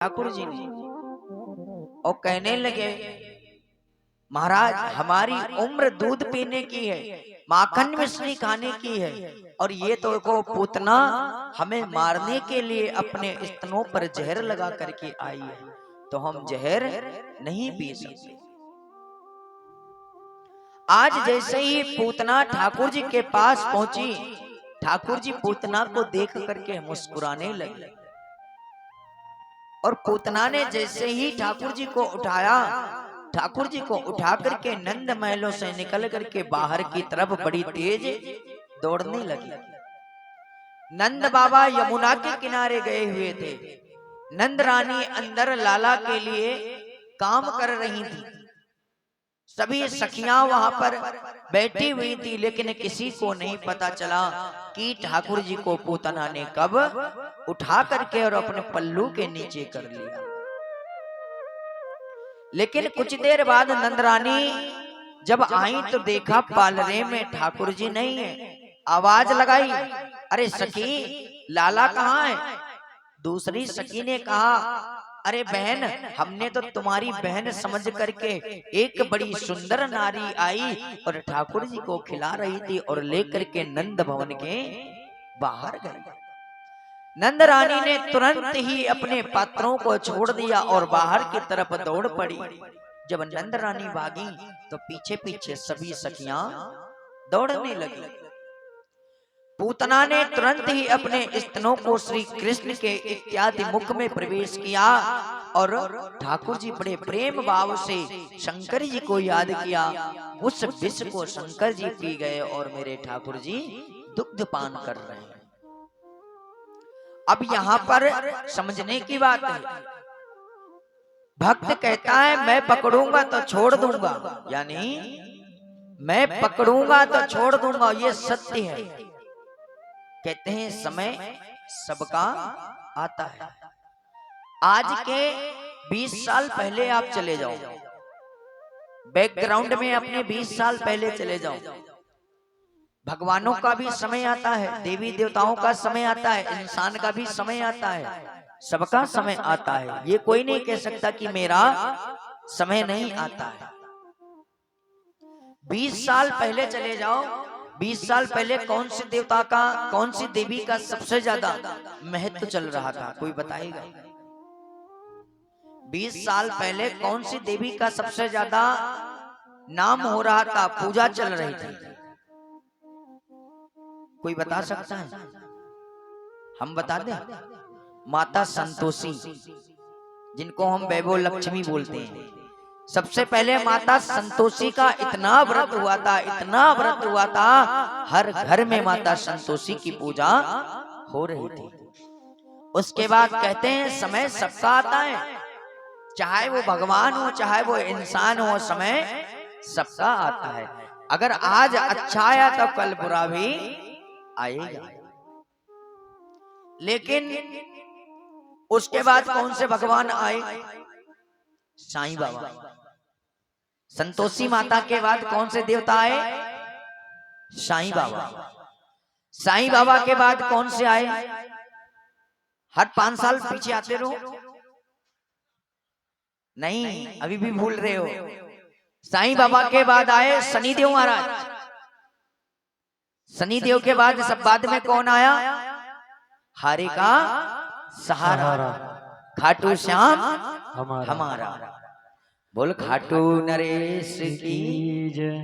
ठाकुर जी ने और कहने लगे, महाराज हमारी उम्र दूध पीने की है, माखन मिश्री खाने की है, और ये तो को पूतना हमें मारने के लिए अपने स्तनों पर जहर लगा करके आई है, तो हम जहर नहीं पी सकते। आज जैसे ही पूतना ठाकुर जी के पास पहुंची, ठाकुर जी पूतना को देख करके मुस्कुराने लगे, और पूतना ने जैसे ही ठाकुर जी को उठाया, ठाकुर जी को उठा करके नंद महलों से निकल करके बाहर की तरफ बड़ी तेज दौड़ने लगी। नंद बाबा यमुना के किनारे गए हुए थे, नंद रानी अंदर लाला के लिए काम कर रही थी, सभी सखियां वहां पर बैठी हुई थी, लेकिन किसी को नहीं पता चला कि ठाकुर जी को पूतना ने कब उठा करके और अपने पल्लू के नीचे कर लिया। लेकिन कुछ देर बाद नंदरानी जब आई तो देखा पालरे में ठाकुर जी नहीं है। आवाज लगाई, अरे सखी लाला कहाँ है? दूसरी सखी ने कहा, अरे बहन हमने तो तुम्हारी बहन समझ करके एक बड़ी सुंदर नारी आई और ठाकुर जी को खिला रही थी और लेकर के नंद भवन के बाहर गई। नंद रानी ने तुरंत ही अपने पात्रों को छोड़ दिया और बाहर की तरफ दौड़ पड़ी। जब नंद रानी भागी तो पीछे पीछे सभी सखियां दौड़ने लगी। पूतना ने तुरंत ही अपने स्तनों को श्री कृष्ण के इत्यादि मुख में प्रवेश किया और ठाकुर जी बड़े प्रेम भाव से शंकर जी को याद किया। उस विष को शंकर जी पी गए और मेरे ठाकुर जी दुग्ध पान कर रहे हैं। अब यहाँ पर समझने की बात है, भक्त कहता है मैं पकड़ूंगा तो छोड़ दूंगा, यानी मैं पकड़ूंगा तो छोड़ दूंगा, ये सत्य है। कहते हैं समय सबका आता है। आज के 20 साल पहले आप चले जाओ, बैकग्राउंड में अपने 20 साल पहले चले जाओ। भगवानों का भी समय आता है, देवी देवताओं का समय आता है, इंसान का भी समय आता है, सबका समय आता है। ये कोई नहीं कह सकता कि मेरा समय नहीं आता है। 20 साल पहले चले जाओ, 20 साल पहले कौन से देवता का, कौन सी देवी का सबसे ज्यादा महत्व चल रहा था, कोई बताएगा? 20 साल पहले कौन सी देवी का सबसे ज्यादा नाम हो रहा था, पूजा चल रही थी, कोई बता सकता है? हम बता दें, माता संतोषी, जिनको हम वैभव लक्ष्मी बोलते हैं। सबसे पहले माता संतोषी का इतना व्रत हुआ था, इतना व्रत हुआ था, हर घर में माता संतोषी की पूजा हो रही थी। उसके बाद कहते हैं समय सबका आता है, चाहे वो भगवान हो चाहे वो इंसान हो, समय सबका आता है। अगर आज अच्छा आया तो कल बुरा भी आएगा। लेकिन उसके बाद कौन से भगवान आए? साईं बाबा। संतोषी माता के बाद कौन से देवता आए? साईं बाबा। साईं बाबा के बाद कौन से आए? हर 5 साल पीछे आते रहो, नहीं अभी भी भूल रहे हो। साईं बाबा के बाद आए शनिदेव महाराज। शनिदेव के बाद सब बाद में कौन आया? हारे का सहारा, खाटू श्याम हमारा। बोल खाटू नरेश की जय।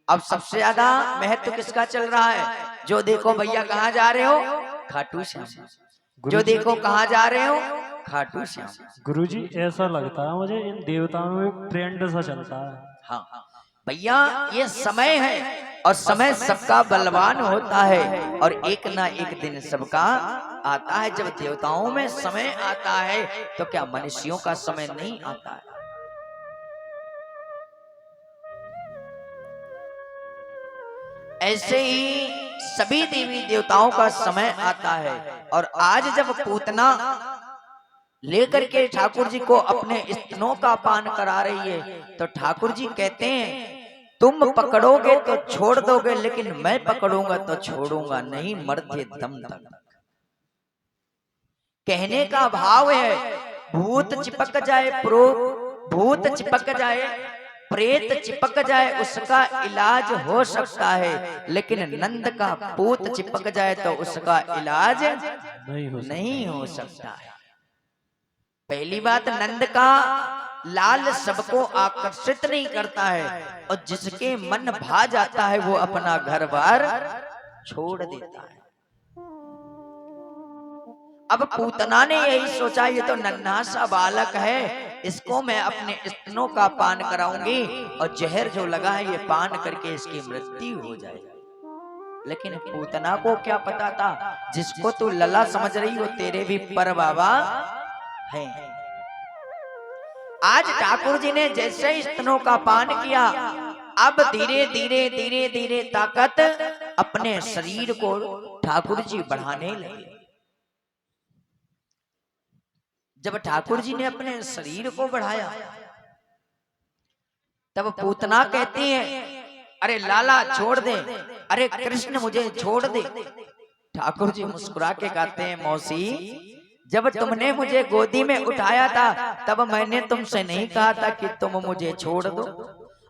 अब सबसे ज्यादा महत्व किसका चल रहा है? जो देखो भैया कहाँ जा रहे हो? खाटू श्याम। जो देखो कहाँ जा रहे हो? खाटू श्याम। गुरुजी ऐसा लगता है मुझे इन देवताओं में एक ट्रेंड सा चलता है। हाँ भैया, ये समय है और समय सबका बलवान होता है और एक ना एक दिन सबका आता है। जब देवताओं में समय आता है तो क्या मनुष्यों का समय नहीं आता है? ऐसे ही सभी देवी देवताओं का समय आता है। और आज जब पूतना लेकर के ठाकुर जी को अपने स्तनों का पान करा रही है तो ठाकुर जी कहते हैं तुम पकड़ोगे तो छोड़ दोगे, लेकिन मैं पकड़ूंगा तो छोड़ूंगा नहीं, मरते दम तक। कहने का भाव है भूत चिपक जाए, भूत चिपक जाए, प्रेत चिपक जाए, उसका इलाज हो सकता है, लेकिन नंद का पूत चिपक जाए तो उसका इलाज नहीं हो सकता है। पहली बात, नंद का लाल सबको आकर्षित नहीं करता है, और जिसके मन भा जाता है वो अपना घर बार छोड़ देता है। अब पूतना ने यही सोचा, ये तो नन्हा सा बालक है, इसको मैं अपने स्तनों का पान कराऊंगी और जहर जो लगा है ये पान करके इसकी मृत्यु हो जाएगी। लेकिन पूतना को क्या पता था, जिसको तू लला समझ रही हो तेरे भी पर बाबा है। आज ठाकुर जी ने जैसे ही स्तनों का पान किया, अब धीरे धीरे धीरे धीरे ताकत अपने शरीर को ठाकुर जी बढ़ाने लगे। जब ठाकुर जी ने अपने शरीर को बढ़ाया, तब पूतना कहती है, अरे लाला छोड़ दे, अरे कृष्ण मुझे छोड़ दे। ठाकुर जी मुस्कुरा के कहते हैं, मौसी जब तुमने मुझे गोदी में उठाया था तब मैंने तुमसे नहीं कहा था कि तुम मुझे छोड़ दो,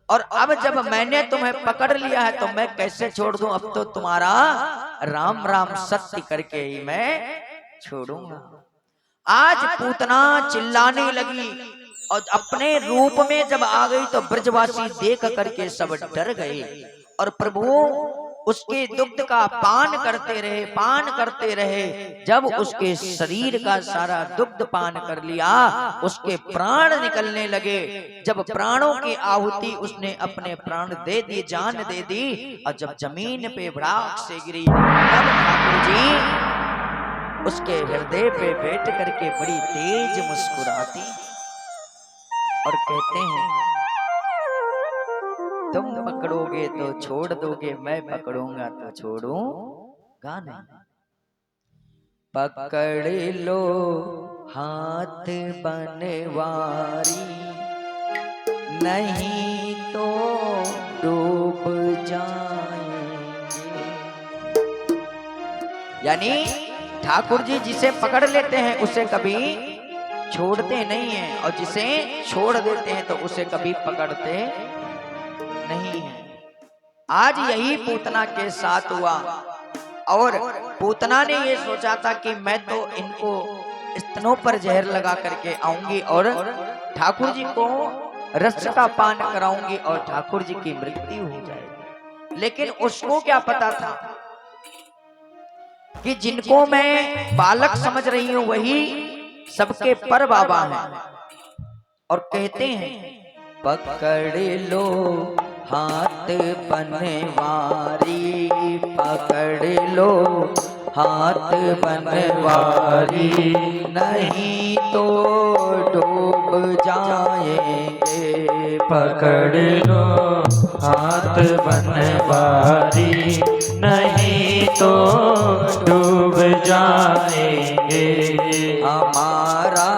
और अब जब मैंने तुम्हें पकड़ लिया है तो मैं कैसे छोड़ दूं। अब तो तुम्हारा राम राम सत्य करके ही मैं छोड़ूंगा। आज पूतना चिल्लाने लगी और अपने रूप में जब आ गई तो ब्रजवासी देख करके सब डर गए, और प्रभु उसके दुग्ध का पान करते रहे, पान करते रहे। जब उसके शरीर का सारा दुग्ध पान कर लिया, उसके प्राण निकलने लगे। जब प्राणों की आहुति उसने अपने प्राण दे दिए, जान दे दी, और जब जमीन पे भड़ाक से गिरी, तब ठाकुर जी उसके हृदय पे बैठ करके बड़ी तेज मुस्कुराती और कहते हैं, तुम पकड़ोगे तो छोड़ दोगे, मैं पकड़ूंगा तो छोड़ूंगा नहीं। पकड़ लो हाथ बनवारी, नहीं तो डूब जाएंगे। यानी ठाकुर जी जिसे पकड़ लेते हैं उसे कभी छोड़ते नहीं हैं, और जिसे छोड़ देते हैं तो उसे कभी पकड़ते नहीं हैं। आज यही पूतना के साथ हुआ, और पूतना ने ये सोचा था कि मैं तो इनको स्तनों पर जहर लगा करके आऊंगी और ठाकुर जी को रस का पान कराऊंगी और ठाकुर जी की मृत्यु हो जाएगी। लेकिन उसको क्या पता था कि जिनको मैं बालक समझ रही हूं वही सबके पर बाबा हैं। और कहते हैं, पकड़ लो हाथ बनवारी, पकड़ लो हाथ बनवारी, नहीं तो डूब जाएंगे। पकड़ लो हाथ बनवारी, नहीं तो डूब जाएंगे। हमारा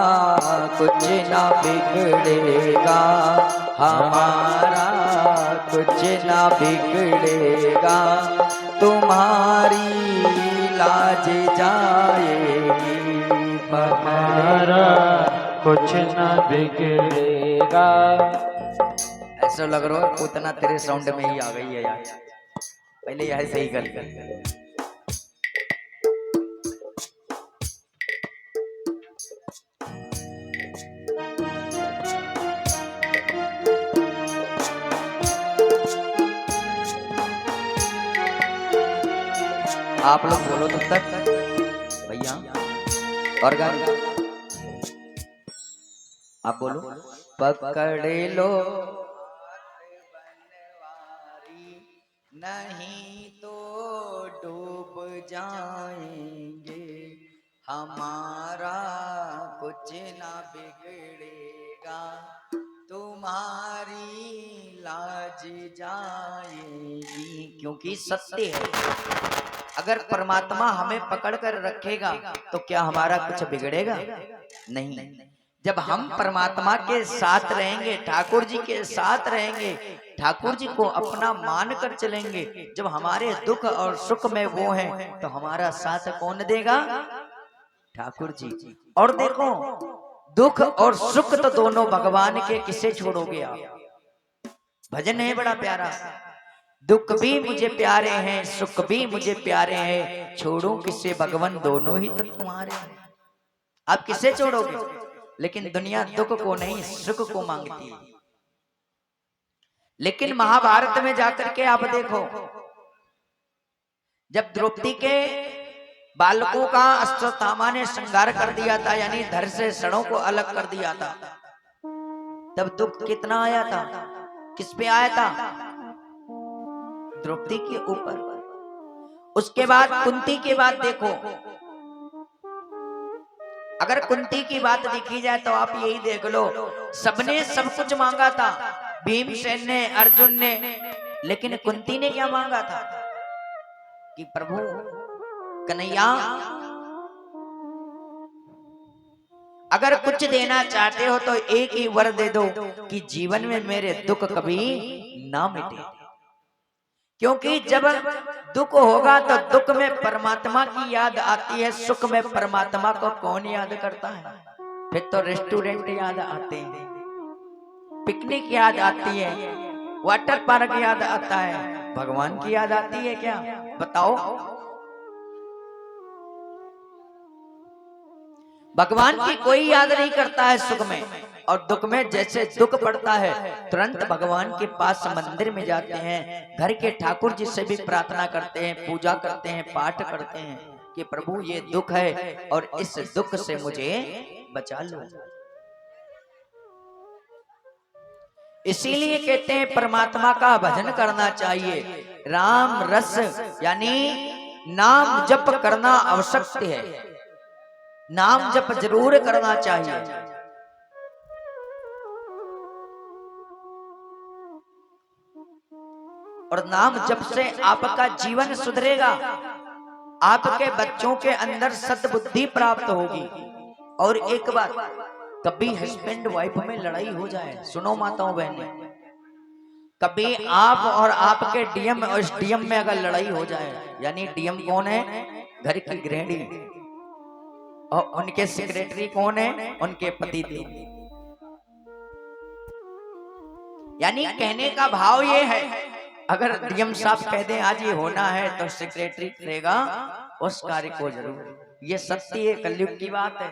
कुछ ना बिगड़ेगा, हमारा कुछ ना बिगड़ेगा, तुम्हारी लाज जाएगी। हमारा कुछ ना बिगड़ेगा। ऐसा लग रहा है पूतना तेरे साउंड में ही आ गई है यार, पहले यह सही कर। आप लोग बोलो तब तक भैया, और गाना आप बोलो। पकड़ लो नहीं तो डूब जाएंगे, हमारा कुछ ना बिगड़ेगा, तुम्हारी लाज जाएगी। क्योंकि सत्य है, अगर परमात्मा हमें पकड़ कर रखेगा तो क्या हमारा कुछ बिगड़ेगा? नहीं। जब हम परमात्मा के साथ रहेंगे, ठाकुर जी के साथ रहेंगे, ठाकुर जी को अपना मान कर चलेंगे, जब हमारे दुख और सुख में वो हैं तो हमारा साथ कौन देगा? ठाकुर जी। और देखो दुख और सुख तो दोनों भगवान के, किसे छोड़ोगे आप। भजन है बड़ा प्यारा, दुख भी मुझे प्यारे हैं सुख भी मुझे प्यारे हैं, छोड़ूं किसे भगवान दोनों ही तो तुम्हारे हैं। आप किसे छोड़ोगे। लेकिन दुनिया दुख को नहीं सुख को मांगती है। लेकिन महाभारत में जाकर के आप देखो, जब द्रौपदी के बालकों का अश्वत्थामा ने श्रृंगार कर दिया था, यानी धड़ से सड़ों को अलग कर दिया था, तब दुख कितना आया था, किस पे आया था, द्रौपदी के ऊपर। उसके बाद कुंती की बात देखो, अगर कुंती की बात देखी जाए तो आप यही देख लो, सबने सब कुछ मांगा था, भीमसेन ने, अर्जुन ने, लेकिन कुंती ने क्या मांगा था कि प्रभु कन्हैया अगर कुछ देना चाहते हो तो एक ही वर दे दो कि जीवन में मेरे दुख कभी ना मिटे। क्योंकि जब दुख होगा तो दुख में परमात्मा की याद आती है, सुख में परमात्मा को कौन याद करता है। फिर तो रेस्टोरेंट याद आते हैं, पिकनिक याद आती है, वाटर पार्क याद आता है, भगवान की याद आती है क्या, बताओ। भगवान की कोई याद नहीं करता है सुख में और दुख में। जैसे दुख पड़ता है तुरंत भगवान के पास मंदिर में जाते हैं, घर के ठाकुर जी से भी प्रार्थना करते हैं, पूजा करते हैं, पाठ करते हैं कि प्रभु ये दुख है और इस दुख से मुझे बचा लो। इसीलिए कहते हैं परमात्मा का भजन करना चाहिए। राम रस यानी नाम जप करना आवश्यक है, नाम जप जरूर करना चाहिए। और नाम जप से आपका जीवन सुधरेगा, आपके बच्चों के अंदर सद्बुद्धि प्राप्त होगी। और एक बात, कभी हस्बैंड वाइफ में लड़ाई हो जाए, सुनो माताओं बहनें, कभी आप और आपके डीएम और डीएम में अगर लड़ाई हो जाए, यानी डीएम कौन है, घर की गृहिणी, और उनके सेक्रेटरी कौन है, उनके पति देव। यानी कहने का भाव ये है, अगर डीएम साहब कह दें आज ये होना है तो सेक्रेटरी करेगा उस कार्य को जरूर। ये सत्य है, कलयुग की बात है।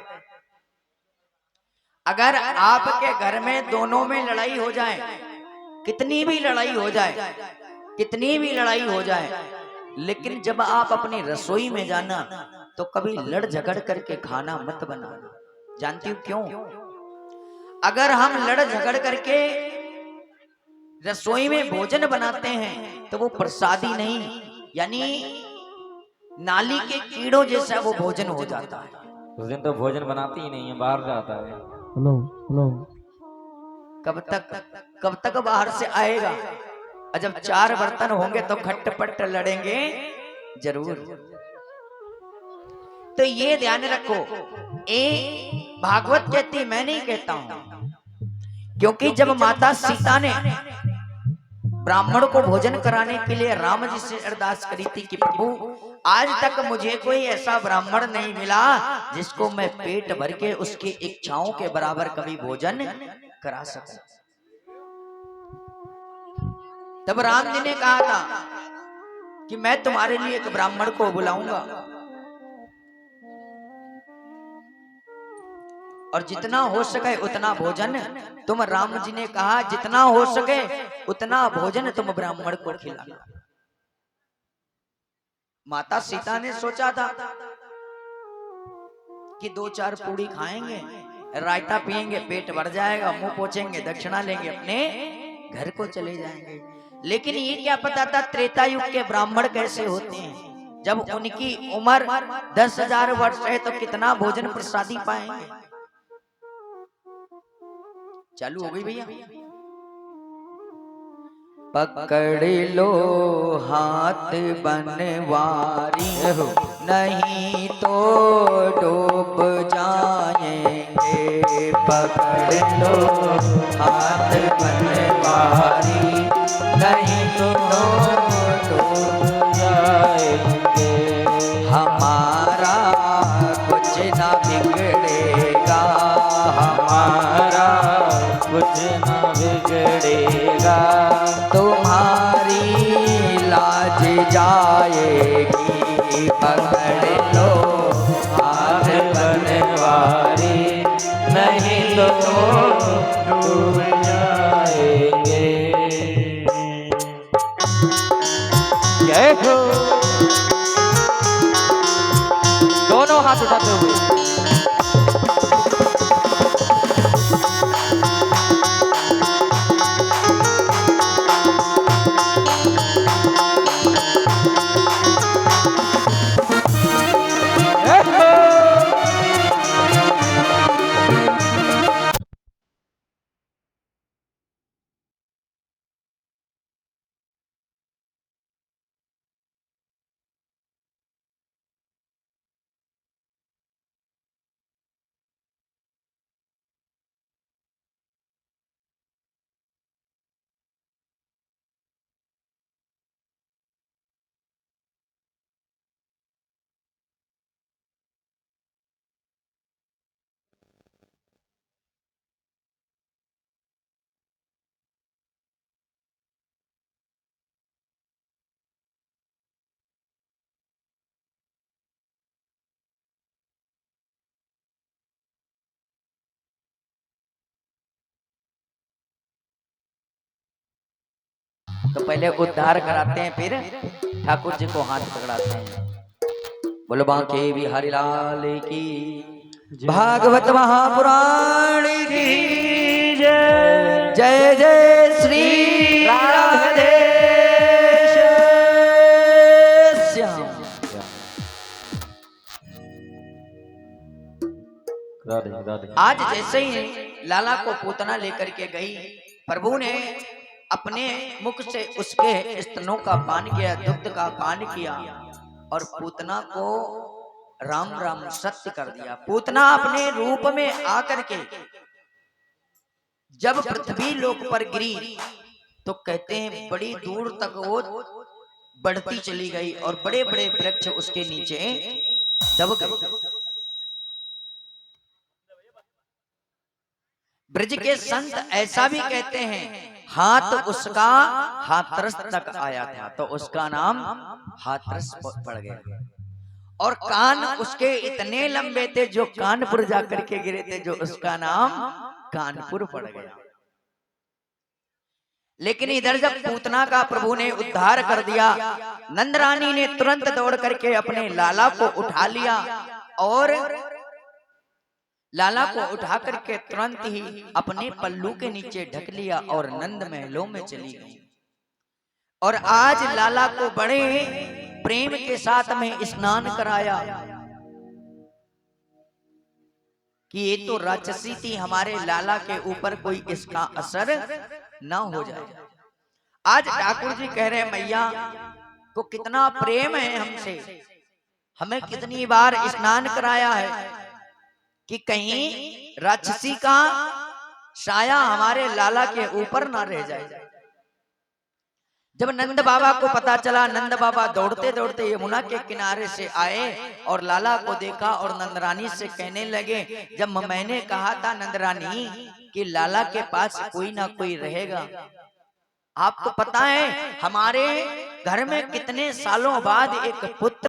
अगर आपके घर में दोनों में लड़ाई हो जाए, कितनी भी लड़ाई हो जाए, कितनी भी लड़ाई हो जाए, लेकिन जब आप अपनी रसोई में जाना तो कभी लड़ झगड़ करके खाना मत बनाना। जानती हूँ क्यों? अगर हम लड़ झगड़ करके रसोई में भोजन बनाते हैं तो वो प्रसादी नहीं, यानी नाली के कीड़ों जैसा वो भोजन हो जाता है। उस दिन तो भोजन बनाती ही नहीं है, बाहर जाता है। हेलो हेलो, कब तक बाहर से आएगा? और जब 4 बर्तन होंगे तो खटपट लड़ेंगे जरूर। तो ये ध्यान रखो, ए भागवत कहती, मैं नहीं कहता हूं। क्योंकि जब माता सीता ने ब्राह्मण को भोजन कराने के लिए राम जी से अरदास करी थी कि प्रभु आज तक मुझे कोई ऐसा ब्राह्मण नहीं मिला जिसको मैं पेट भर के उसकी इच्छाओं के बराबर कभी भोजन करा सकूं। तब राम जी ने कहा था कि मैं तुम्हारे लिए एक ब्राह्मण को बुलाऊंगा और जितना हो सके उतना भोजन तुम, राम जी ने कहा जितना हो सके उतना भोजन तुम ब्राह्मण को खिलाना। माता सीता ने सोचा था कि 2-4 पूड़ी खाएंगे, रायता पिएंगे, पेट भर जाएगा, मुंह पोछेंगे, दक्षिणा लेंगे, अपने घर को चले जाएंगे। लेकिन ये क्या पता था त्रेता युग के ब्राह्मण कैसे होते हैं। जब उनकी उम्र 10,000 वर्ष है तो कितना भोजन प्रसादी पाएंगे। चालू हो गई भैया। पकड़ लो हाथ बनवारी, नहीं तो डूब जाएंगे। पकड़ लो हाथ बनवारी, नहीं तो डूब जाएंगे। हमारा कुछ ना बिगड़ेगा, कुछ न बिगड़ेगा, तुम्हारी लाज जाएगी, पकड़ लो हाथ बनवारी, नहीं तो डूब जाएंगे। जय हो। दोनों हाथ उठाते हुए तो पहले उद्धार कराते हैं, फिर ठाकुर जी को हाथ पकड़ाते हैं। बोलो बांके बिहारी लाल की, भागवत महापुराण की जय। जय जय श्री राधे श्याम। राधे राधे। आज जैसे ही लाला को पूतना लेकर के गई, प्रभु ने अपने मुख से उसके स्तनों का पान किया, दुग्ध का पान किया और पूतना को राम राम सत्य कर दिया। पूतना अपने रूप में आकर के जब पृथ्वी लोक पर गिरी तो कहते हैं बड़ी दूर तक वो बढ़ती चली गई और बड़े बड़े वृक्ष उसके नीचे दब गए। ब्रज के संत ऐसा भी कहते हैं, हाथ उसका हाथरस तक आया था तो उसका नाम हाथरस पड़ गया, और कान उसके इतने लंबे थे जो कानपुर जाकर के गिरे थे, जो उसका नाम कानपुर पड़ गया। लेकिन इधर जब पूतना का प्रभु ने उद्धार कर दिया, नंद रानी ने तुरंत दौड़ करके अपने लाला को उठा लिया और लाला को उठा करके तुरंत ही अपने पल्लू के नीचे ढक लिया और नंद महलों में चली गई। और आज लाला को बड़े प्रेम के साथ में स्नान कराया कि ये तो राक्षसी थी, हमारे लाला के ऊपर कोई इसका असर ना हो जाए। आज ठाकुर जी कह रहे हैं मैया को कितना प्रेम है हमसे, हमें कितनी बार स्नान कराया है कि कहीं राक्षसी का साया हमारे लाला के ऊपर ना रह जाए। जब नंद बाबा को पता चला, नंद बाबा दौड़ते दौड़ते यमुना के किनारे से आए और लाला को देखा और नंद रानी से कहने लगे, जब मैंने कहा था नंद रानी कि लाला के पास कोई ना कोई रहेगा, आपको पता है हमारे घर में कितने सालों बाद एक पुत्र